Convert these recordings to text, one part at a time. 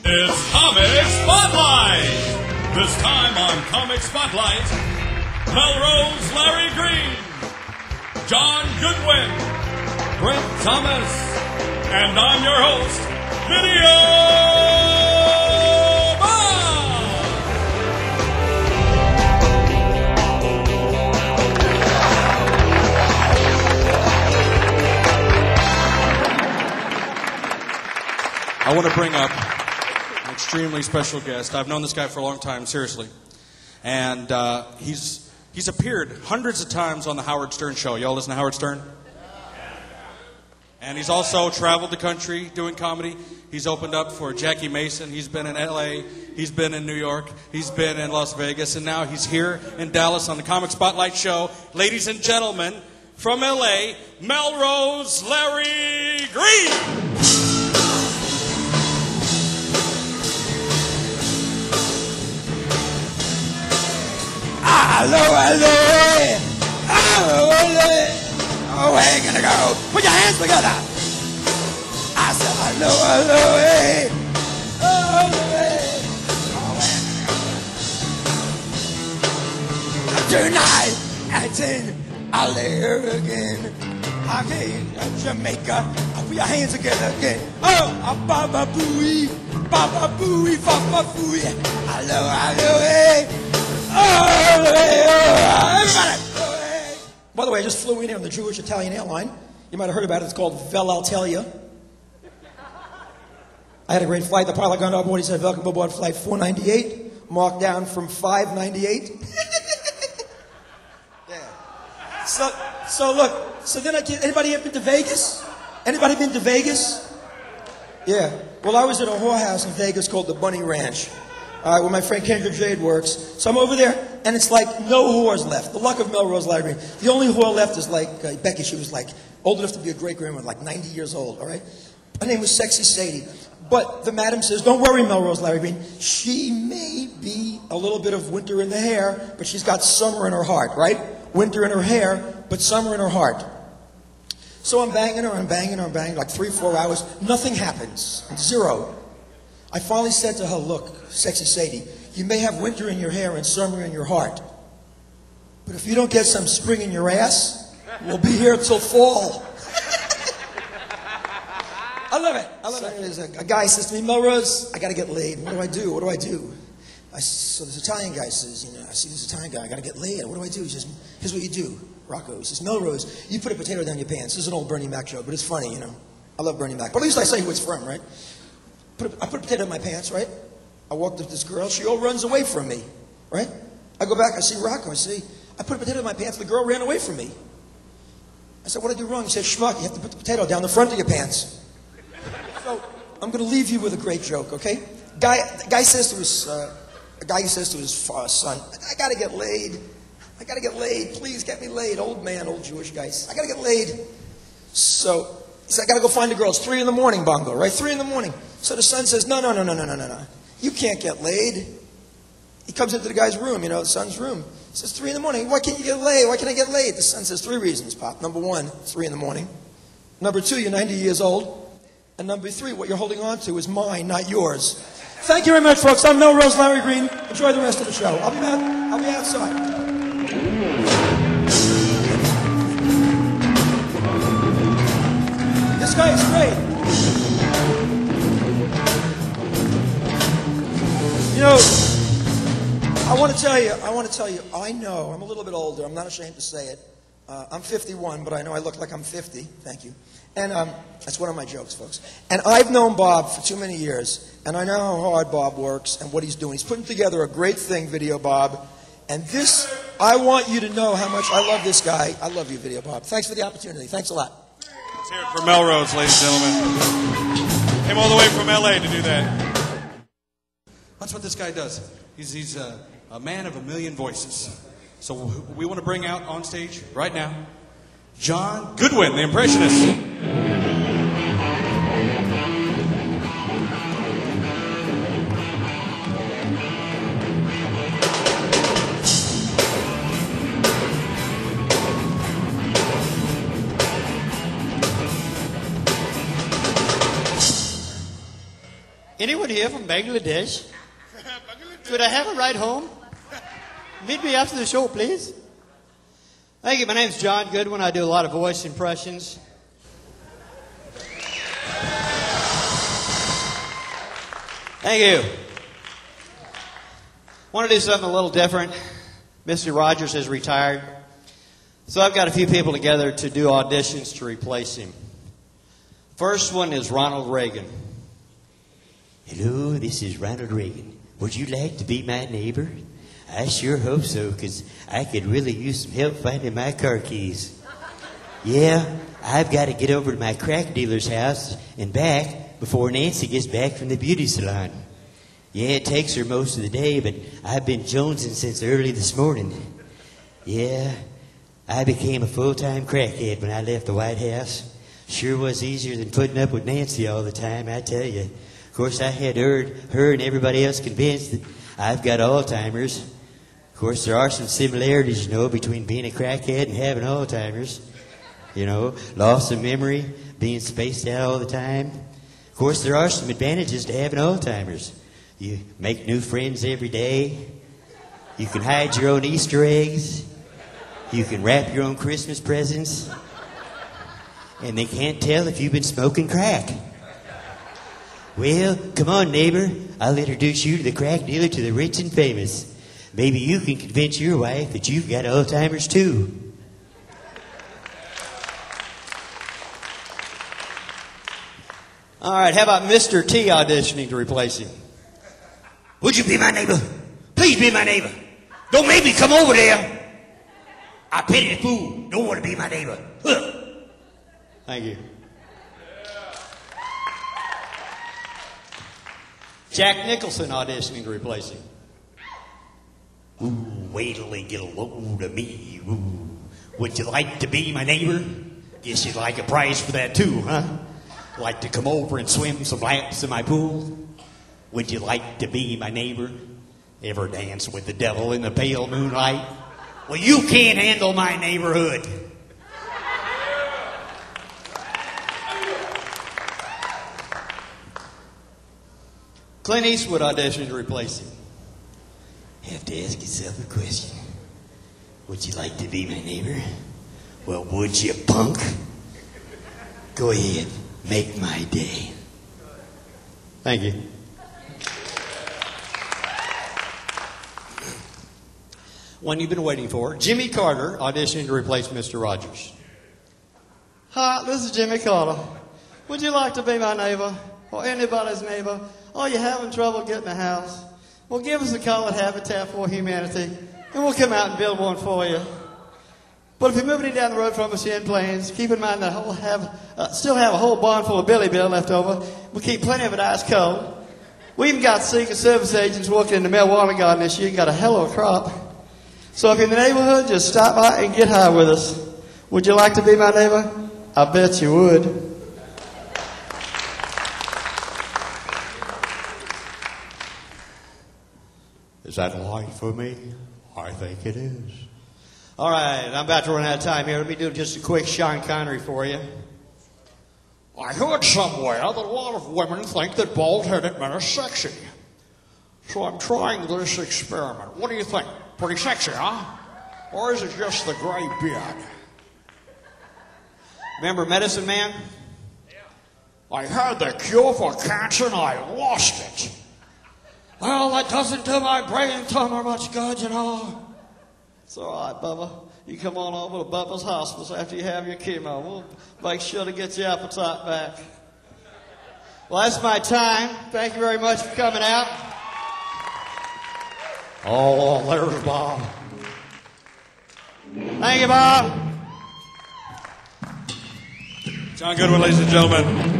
It's Comic Spotlight! This time on Comic Spotlight, Melrose Larry Green, John Goodwin, BRENT JONES, and I'm your host, Videobob! I want to bring up an extremely special guest. I've known this guy for a long time, seriously. And he's appeared hundreds of times on the Howard Stern show. Y'all listen to Howard Stern? And he's also traveled the country doing comedy. He's opened up for Jackie Mason. He's been in L.A. He's been in New York. He's been in Las Vegas. And now he's here in Dallas on the Comic Spotlight show. Ladies and gentlemen, from L.A., Melrose Larry Green! Hello, hello, oh, where you gonna go? Put your hands together. I said, hello, hello, hey. Oh, hey. Oh, tonight, it's in LA again. Again, Jamaica. Put your hands together again. Oh, baba booey, baba booey, baba booey. Hello, hello, hey. Everybody! By the way, I just flew in here on the Jewish Italian airline. You might have heard about it. It's called Vel'Altelia. I had a great flight. The pilot got on board. He said, "Welcome aboard flight 498, marked down from 598." Yeah. So look. So then anybody ever been to Vegas? Anybody been to Vegas? Yeah. Well, I was at a whorehouse in Vegas called the Bunny Ranch. Where my friend Kendra Jade works. So I'm over there, and it's like no whores left. The luck of Melrose Larry Green. The only whore left is like Becky. She was like old enough to be a great-grandmother, like 90 years old, all right? Her name was Sexy Sadie. But the madam says, don't worry, Melrose Larry Green. She may be a little bit of winter in the hair, but she's got summer in her heart, right? Winter in her hair, but summer in her heart. So I'm banging her, like 3-4 hours. Nothing happens. Zero. I finally said to her, look, Sexy Sadie, you may have winter in your hair and summer in your heart. But if you don't get some spring in your ass, we'll be here till fall. I love it. So a guy says to me, Melrose, I got to get laid. What do I do? What do I do? So this Italian guy says, I see this Italian guy, I got to get laid. What do I do? He says, here's what you do, Rocco. He says, Melrose, you put a potato down your pants. This is an old Bernie Mac joke, but it's funny, I love Bernie Mac. But at least I say who it's from, right? I put a potato in my pants, right? I walked up to this girl. She all runs away from me, right? I go back. I see Rocco. I say, I put a potato in my pants. The girl ran away from me. I said, what did I do wrong? He said, schmuck, you have to put the potato down the front of your pants. So I'm going to leave you with a great joke, okay? Guy says to his son, I got to get laid. I got to get laid. Please get me laid. Old man, old Jewish guys. I got to get laid. So he said, I got to go find the girl. It's 3 in the morning, Bongo, right? 3 in the morning. So the son says, no. You can't get laid. He comes into the guy's room, the son's room. He says, 3 in the morning. Why can't you get laid? Why can't I get laid? The son says, 3 reasons, Pop. Number 1, 3 in the morning. Number 2, you're 90 years old. And number 3, what you're holding on to is mine, not yours. Thank you very much, folks. I'm Melrose Larry Green. Enjoy the rest of the show. I'll be back. I'll be outside. This guy is great. I want to tell you, I know, I'm a little bit older. I'm not ashamed to say it. I'm 51, but I know I look like I'm 50. Thank you. And that's one of my jokes, folks. And I've known Bob for too many years, and I know how hard Bob works and what he's doing. He's putting together a great thing, Videobob. And this, I want you to know how much I love this guy. I love you, Videobob. Thanks for the opportunity. Thanks a lot. Let's hear it for Melrose, ladies and gentlemen. Came all the way from L.A. to do that. That's what this guy does. He's a man of a million voices. So we want to bring out on stage right now John Goodwin, the impressionist. Anyone here from Bangladesh? Could I have a ride home? Meet me after the show, please. Thank you. My name's John Goodwin. I do a lot of voice impressions. Thank you. Want to do something a little different. Mr. Rogers has retired. So I've got a few people together to do auditions to replace him. First one is Ronald Reagan. Hello, this is Ronald Reagan. Would you like to be my neighbor? I sure hope so, because I could really use some help finding my car keys. Yeah, I've got to get over to my crack dealer's house and back before Nancy gets back from the beauty salon. Yeah, it takes her most of the day, but I've been jonesing since early this morning. Yeah, I became a full-time crackhead when I left the White House. Sure was easier than putting up with Nancy all the time, I tell you. Of course, I had her and everybody else convinced that I've got Alzheimer's. Of course, there are some similarities, you know, between being a crackhead and having Alzheimer's. You know, loss of memory, being spaced out all the time. Of course, there are some advantages to having Alzheimer's. You make new friends every day. You can hide your own Easter eggs. You can wrap your own Christmas presents. And they can't tell if you've been smoking crack. Well, come on, neighbor. I'll introduce you to the crack dealer to the rich and famous. Maybe you can convince your wife that you've got Alzheimer's too. All right, how about Mr. T auditioning to replace him? Would you be my neighbor? Please be my neighbor. Don't make me come over there. I pity the fool. Don't want to be my neighbor. Huh. Thank you. Jack Nicholson auditioning to replace him. Ooh, wait till they get a load of me. Ooh. Would you like to be my neighbor? Guess you'd like a prize for that too, huh? Like to come over and swim some laps in my pool? Would you like to be my neighbor? Ever dance with the devil in the pale moonlight? Well, you can't handle my neighborhood. Clint Eastwood auditioning to replace him. Have to ask yourself a question. Would you like to be my neighbor? Well, would you, punk? Go ahead, make my day. Thank you. One you've been waiting for. Jimmy Carter auditioning to replace Mr. Rogers. Hi, this is Jimmy Carter. Would you like to be my neighbor? Or anybody's neighbor? Are you having trouble getting a house? Well, give us a call at Habitat for Humanity, and we'll come out and build one for you. But if you're moving down the road from us here in Plains, keep in mind that we'll still have a whole barn full of Billy Bill left over. We'll keep plenty of it ice cold. We even got Secret Service agents working in the marijuana garden this year. Got a hell of a crop. So if you're in the neighborhood, just stop by and get high with us. Would you like to be my neighbor? I bet you would. Is that light for me? I think it is. All right, I'm about to run out of time here. Let me do just a quick Sean Connery for you. I heard somewhere that a lot of women think that bald-headed men are sexy. So I'm trying this experiment. What do you think? Pretty sexy, huh? Or is it just the gray beard? Remember Medicine Man? I had the cure for cancer and I lost it. Well, that doesn't do my brain tumor much good, you know. It's all right, Bubba. You come on over to Bubba's hospice after you have your chemo. We'll make sure to get your appetite back. Well, that's my time. Thank you very much for coming out. Oh, there's Bob. Thank you, Bob. John Goodwin, ladies and gentlemen.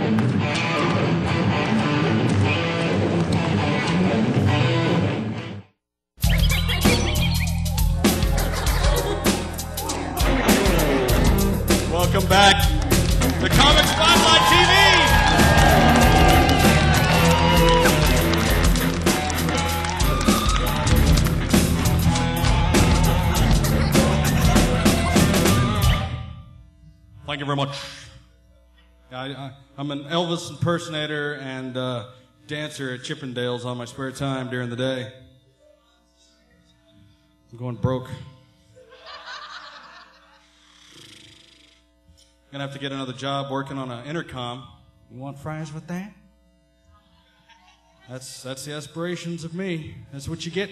Welcome back to ComiXspotlight TV. Thank you very much. I'm an Elvis impersonator and dancer at Chippendales on my spare time during the day. I'm going broke. Gonna have to get another job working on an intercom. You want fries with that? That's the aspirations of me. That's what you get.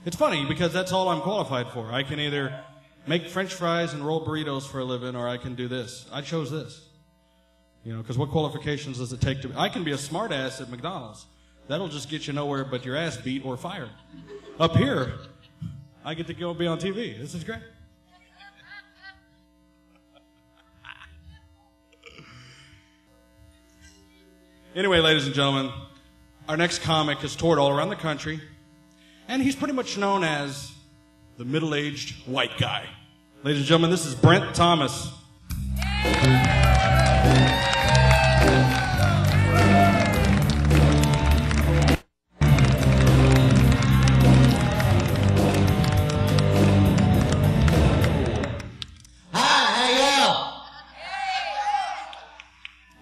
It's funny because that's all I'm qualified for. I can either make French fries and roll burritos for a living, or I can do this. I chose this. You know, because what qualifications does it take to... I can be a smart ass at McDonald's. That'll just get you nowhere but your ass beat or fired. Up here, I get to go be on TV. This is great. Anyway, ladies and gentlemen, our next comic has toured all around the country, and he's pretty much known as the middle-aged white guy. Ladies and gentlemen, this is Brent Thomas.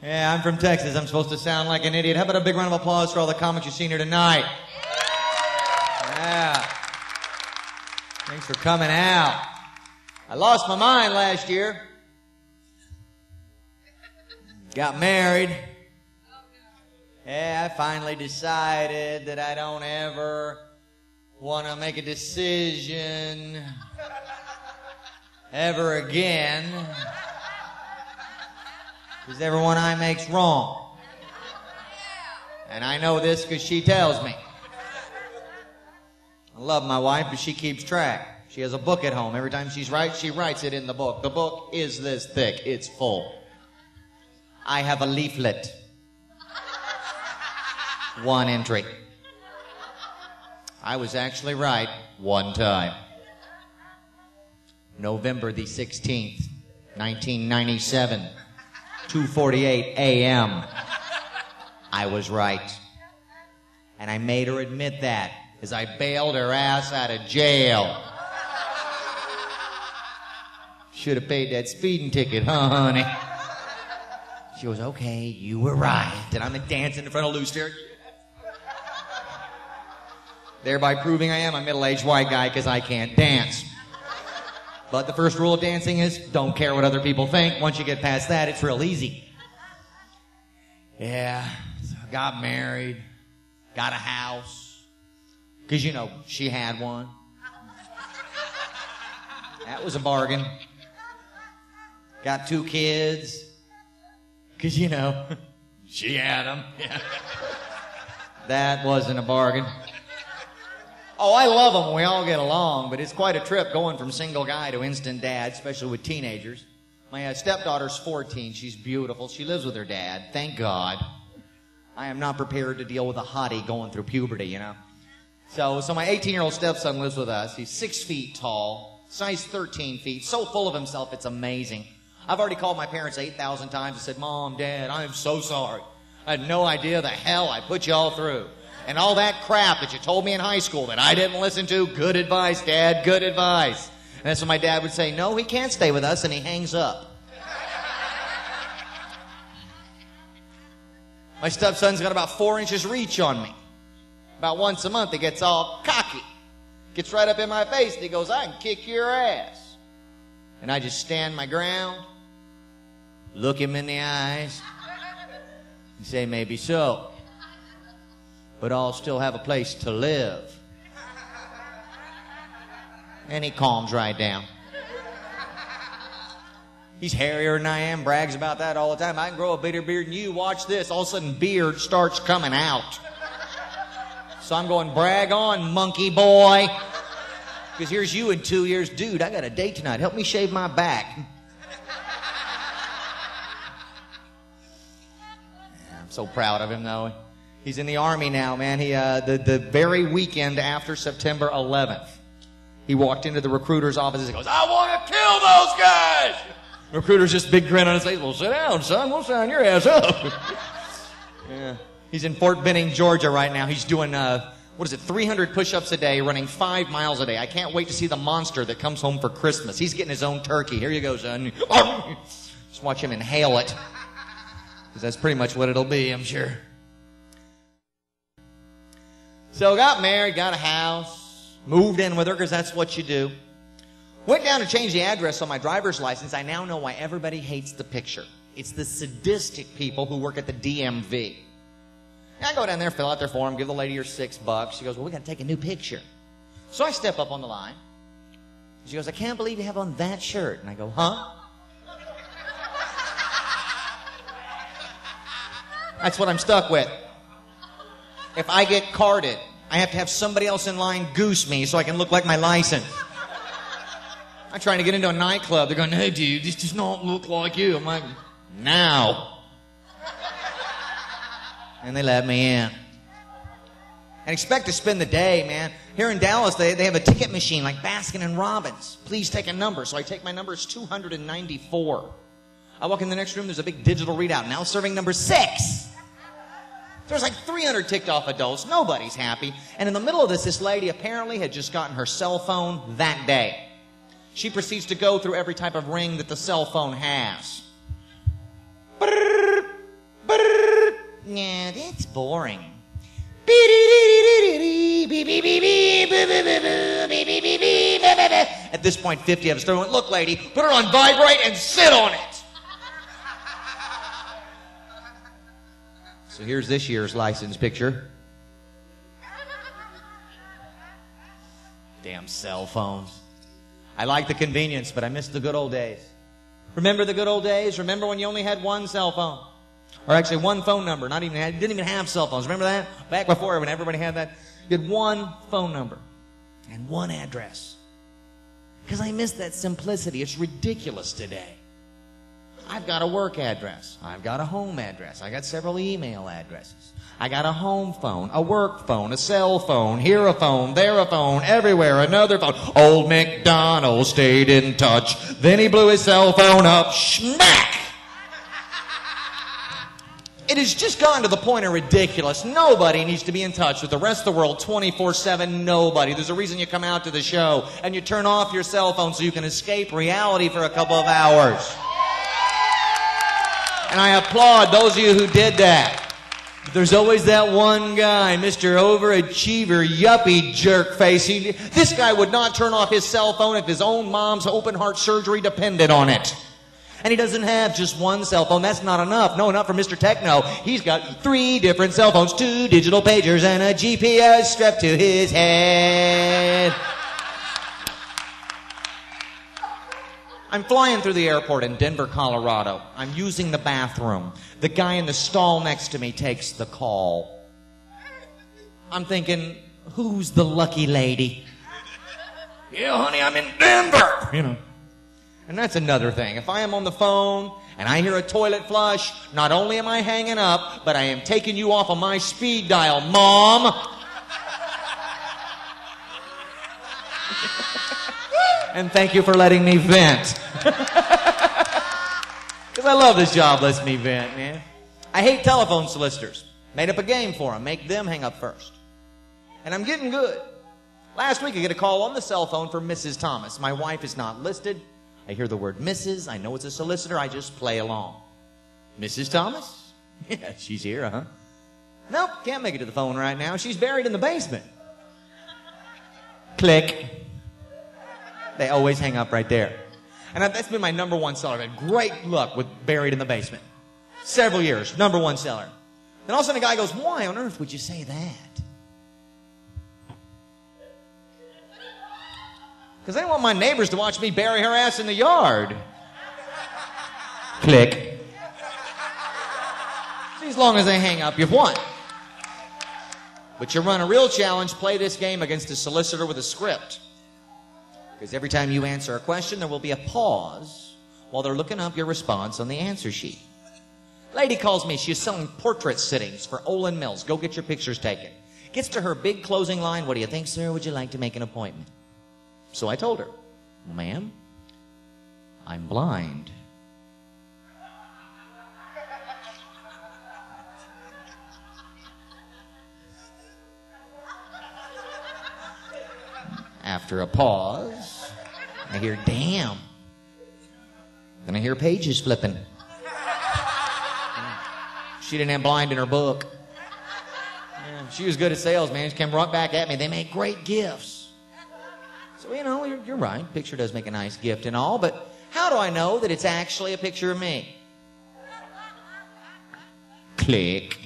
Yeah, I'm from Texas. I'm supposed to sound like an idiot. How about a big round of applause for all the comics you've seen here tonight? Yeah. Thanks for coming out. I lost my mind last year. Got married. Yeah, I finally decided that I don't ever want to make a decision ever again. Because every one I make's wrong. And I know this because she tells me. I love my wife, but she keeps track. She has a book at home. Every time she writes it in the book. The book is this thick. It's full. I have a leaflet. One entry. I was actually right one time. November the 16th, 1997. 2:48 a.m. I was right. And I made her admit that as I bailed her ass out of jail. Should have paid that speeding ticket, huh, honey? She was, okay, you were right. And I'm dancing in front of Lou Stewart. Thereby proving I am a middle-aged white guy because I can't dance. But the first rule of dancing is don't care what other people think. Once you get past that, it's real easy. Yeah, so I got married, got a house. Because, you know, she had one. That was a bargain. Got 2 kids. Because, you know, she had them. Yeah. That wasn't a bargain. Oh, I love them. We all get along, but it's quite a trip going from single guy to instant dad, especially with teenagers. My stepdaughter's 14. She's beautiful. She lives with her dad. Thank God. I am not prepared to deal with a hottie going through puberty, you know. So my 18-year-old stepson lives with us. He's 6 feet tall, size 13 feet, so full of himself, it's amazing. I've already called my parents 8,000 times and said, Mom, Dad, I am so sorry. I had no idea the hell I put y'all through. And all that crap that you told me in high school that I didn't listen to, good advice, Dad, good advice. And that's when my dad would say, no, he can't stay with us, and he hangs up. My stepson's got about 4 inches reach on me. About once a month, he gets all cocky. Gets right up in my face, and he goes, I can kick your ass. And I just stand my ground, look him in the eyes, and say, maybe so. But I'll still have a place to live. And he calms right down. He's hairier than I am, brags about that all the time. I can grow a bigger beard than you. Watch this. All of a sudden, beard starts coming out. So I'm going, brag on, monkey boy. Because here's you in 2 years. Dude, I got a date tonight. Help me shave my back. I'm so proud of him, though. He's in the Army now, man. He the very weekend after September 11th, he walked into the recruiter's office and he goes, I want to kill those guys! The recruiter's just big grin on his face. Well, sit down, son. We'll sign your ass up. Yeah. He's in Fort Benning, Georgia right now. He's doing, 300 push-ups a day, running 5 miles a day. I can't wait to see the monster that comes home for Christmas. He's getting his own turkey. Here you go, son. Just watch him inhale it. Because that's pretty much what it'll be, I'm sure. So got married, got a house, moved in with her because that's what you do. Went down to change the address on my driver's license. I now know why everybody hates the picture. It's the sadistic people who work at the DMV. I go down there, fill out their form, give the lady her $6. She goes, well, we got to take a new picture. So I step up on the line. She goes, I can't believe you have on that shirt. And I go, huh? That's what I'm stuck with. If I get carded, I have to have somebody else in line goose me so I can look like my license. I'm trying to get into a nightclub. They're going, hey, dude, this does not look like you. I'm like, now. And they let me in. And expect to spend the day, man. Here in Dallas, they have a ticket machine like Baskin and Robbins. Please take a number. So I take my number. It's 294. I walk in the next room. There's a big digital readout. Now serving number 6. There's like 300 ticked off adults. Nobody's happy. And in the middle of this lady apparently had just gotten her cell phone that day. She proceeds to go through every type of ring that the cell phone has. Yeah, that's boring. At this point, 50 of us went, look, lady, put her on vibrate and sit on it. So here's this year's license picture. Damn cell phones. I like the convenience, but I miss the good old days. Remember the good old days? Remember when you only had one cell phone? Or actually one phone number. Didn't even have cell phones. Remember that? Back before when everybody had that. You had one phone number and one address. Because I miss that simplicity. It's ridiculous today. I've got a work address. I've got a home address. I got several email addresses. I got a home phone, a work phone, a cell phone, here a phone, there a phone, everywhere another phone. Old MacDonald stayed in touch. Then he blew his cell phone up. Smack! It has just gotten to the point of ridiculous. Nobody needs to be in touch with the rest of the world 24/7. Nobody. There's a reason you come out to the show and you turn off your cell phone so you can escape reality for a couple of hours. And I applaud those of you who did that. But there's always that one guy, Mr. Overachiever, yuppie jerk face. This guy would not turn off his cell phone if his own mom's open heart surgery depended on it. And he doesn't have just one cell phone. That's not enough. No, not for Mr. Techno. He's got 3 different cell phones, 2 digital pagers, and a GPS strapped to his head. I'm flying through the airport in Denver, Colorado. I'm using the bathroom. The guy in the stall next to me takes the call. I'm thinking, who's the lucky lady? Yeah, honey, I'm in Denver. You know. And that's another thing. If I am on the phone and I hear a toilet flush, not only am I hanging up, but I am taking you off of my speed dial, Mom. And thank you for letting me vent. Because I love this job, lets me vent, man. I hate telephone solicitors. Made up a game for them. Make them hang up first. And I'm getting good. Last week I get a call on the cell phone for Mrs. Thomas. My wife is not listed. I hear the word Mrs. I know it's a solicitor. I just play along. Mrs. Thomas? Yeah, she's here, huh? Nope, can't make it to the phone right now. She's buried in the basement. Click. They always hang up right there. And that's been my number one seller. I've had great luck with Buried in the Basement. Several years, number one seller. Then all of a sudden a guy goes, why on earth would you say that? Because I don't want my neighbors to watch me bury her ass in the yard. Click. See, as long as they hang up, you've won. But you run a real challenge, play this game against a solicitor with a script. Because every time you answer a question, there will be a pause while they're looking up your response on the answer sheet. Lady calls me. She's selling portrait sittings for Olin Mills. Go get your pictures taken. Gets to her big closing line. What do you think, sir? Would you like to make an appointment? So I told her, ma'am, I'm blind. After a pause, I hear, damn. Then I hear pages flipping. She didn't have blind in her book. Yeah, she was good at sales, man. She came right back at me. They make great gifts. So, you know, you're right. Picture does make a nice gift and all, but how do I know that it's actually a picture of me? Click.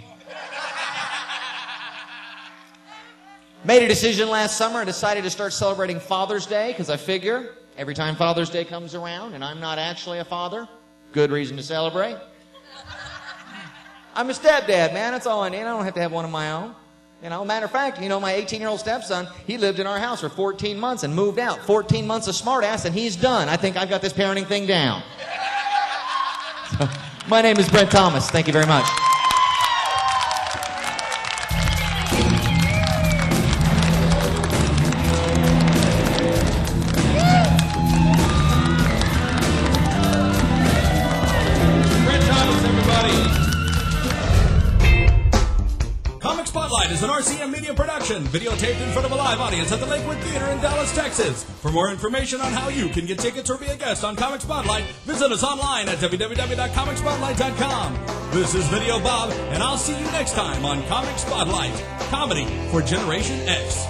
Made a decision last summer. I decided to start celebrating Father's Day because I figure every time Father's Day comes around and I'm not actually a father, good reason to celebrate. I'm a stepdad, man. That's all I need. I don't have to have one of my own. You know, matter of fact, you know, my 18-year-old stepson, he lived in our house for 14 months and moved out. 14 months of smartass, and he's done. I think I've got this parenting thing down. So, my name is Brent Thomas. Thank you very much. Spotlight is an RCM media production, videotaped in front of a live audience at the Lakewood Theater in Dallas, Texas. For more information on how you can get tickets or be a guest on Comic Spotlight, visit us online at www.comicspotlight.com. This is Videobob, and I'll see you next time on Comic Spotlight, comedy for Generation X.